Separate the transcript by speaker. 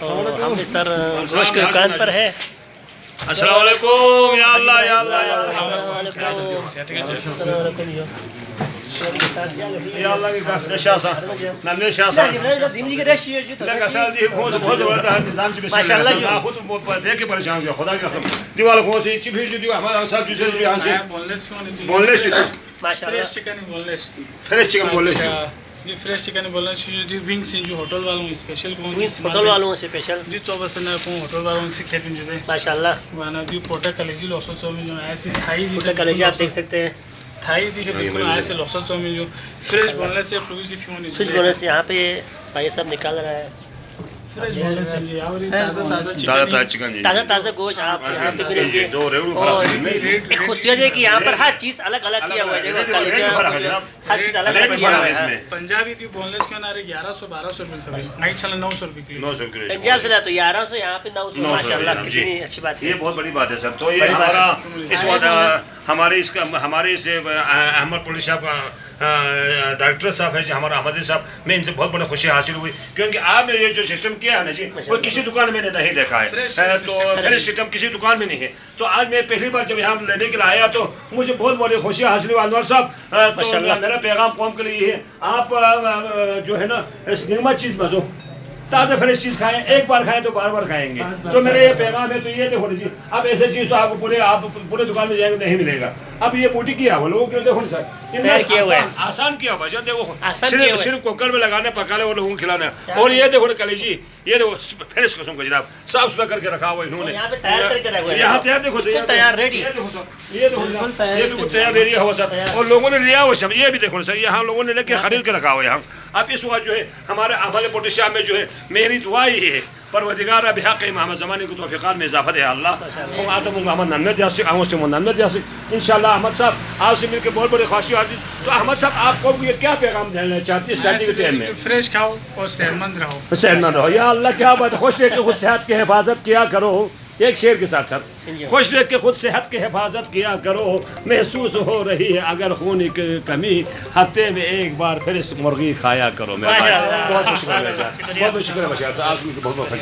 Speaker 1: हम इस सर गोश्त की दुकान पर है।
Speaker 2: अस्सलाम वालेकुम या अल्लाह या अल्लाह या अल्लाह या अल्लाह की नशासा ना नशासा
Speaker 1: जिंदगी के रेश ये तो
Speaker 2: लगा साल दी खोज खोज वाला निजाम जी माशाल्लाह ना खुद देख के परेशान हो खुदा की कसम दीवार खोज से चिप जो हमारा सब चीजें जो यहां से बोनलेस
Speaker 1: माशाल्लाह
Speaker 3: fresh chicken boneless
Speaker 2: fresh chicken boneless
Speaker 3: जी फ्रेश चिकन बोनलेस जो विंग्स जो होटल वालों स्पेशल को
Speaker 1: होटल वालों से स्पेशल
Speaker 3: जी 24 ना को होटल वालों से खेपिन जो है
Speaker 1: माशाल्लाह
Speaker 3: वाना दी पोटा कलेजी लॉसो चो में जो ऐसी थाई दी
Speaker 1: पोटा कलेजी आप देख सकते हैं।
Speaker 3: थाई दी के बिल्कुल ऐसे लॉसो चो में जो फ्रेश बोनलेस से प्रोड्यूस फ्यूनी
Speaker 1: फ्रेश बोनलेस यहाँ पे भाई साहब निकाल रहा है।
Speaker 3: फ्रेश बोनलेस जी और
Speaker 2: ताजा चिकन जी
Speaker 1: ताज़ा गोश्त आप यहाँ पे मिलेंगे।
Speaker 2: दो रेवड़ू भरा में
Speaker 1: एक खुशियत है कि यहाँ पर हर चीज़ अलग अलग किया हुआ है। देखो कलेजा हर चीज़ अलग अलग किया हुआ है।
Speaker 3: पंजाबी थी बोनलेस क्यों ना रे 1100-1200 रुपए सभी नहीं चला 900 रुपए किलो
Speaker 2: 900 किलो
Speaker 1: पंजाब से लाया तो 1100 यहाँ पे 900 माशाल्लाह कितनी अच्छी बात है।
Speaker 2: ये बहुत बड़ी बात है सर। तो ये हमारा इस वक्त हमारे इस अहमद पुलिस साहब का डायरेक्टर साहब है जी हमारा अहमदी साहब, मैं इनसे बहुत बड़ी खुशी हासिल हुई क्योंकि आपने ये जो सिस्टम किया है ना जी वो किसी दुकान में नहीं देखा है। तो फ्रेश सिस्टम किसी दुकान में नहीं है। तो आज मैं पहली बार जब यहाँ लेने के लिए आया तो मुझे बहुत बड़ी खुशी हासिल हुई अनवर साहब। तो मेरा पैगाम कौम के लिए है आप जो है ना इस नियमित चीज़ बचो, ताज़ा फ्रेश चीज़ खाएं, एक बार खाएं तो बार बार खाएंगे। तो मेरा ये पैगाम है। तो ये देखो जी अब ऐसे चीज़ तो आपको पूरे दुकान में जाएंगे नहीं मिलेगा। अब ये बूटी किया हुआ लोगों के लिए देखो सर आसान किया हुआ देखो सिर्फ कुकर में लगाने पकाने और लोगों को खिलाना। और ये देखो कलेजी ये देखो फ्रेश किस्म का जनाब साफ सुथरा करके रखा हुआ इन्होंने यहाँ तैयार देखो
Speaker 1: तैयार रेडी
Speaker 2: ये देखो ये बिल्कुल तैयार रेडी हुआ सर। और लोगों ने लिया हुआ सब ये भी देखो सर यहाँ लोगों ने लेके खरीद के रखा हुआ यहाँ। अब इस वक्त जो है हमारे अमल पोटिशा में जो है मेरी दुआ ही है परवरदिगार बिहक़ मोहम्मद ज़मानी को तौफ़ीक़ात में इजाफ़त है अल्लाह आतम मोहम्मद नन्नत यासिक आमोस्ट मोहम्मद यासिक इंशाअल्लाह। अहमद साहब आपसे मिलकर बहुत बड़ी ख्वाहिश हासिल। तो अहमद साहब आपको ये क्या पैगाम देना चाहते हैं शादी के टाइम में?
Speaker 3: फ्रेश खाओ और सेहतमंद रहो।
Speaker 2: सेहतमंद रहो या अल्लाह क्या बात। खुश रह के खुद सेहत की हिफाजत किया करो। एक शेर के साथ सर खुश रह के खुद सेहत की हिफाजत किया करो। महसूस हो रही है अगर खून की कमी हफ्ते में एक बार फिर इस मुर्गी खाया करो। बहुत शुक्रिया बहुत शुक्रिया।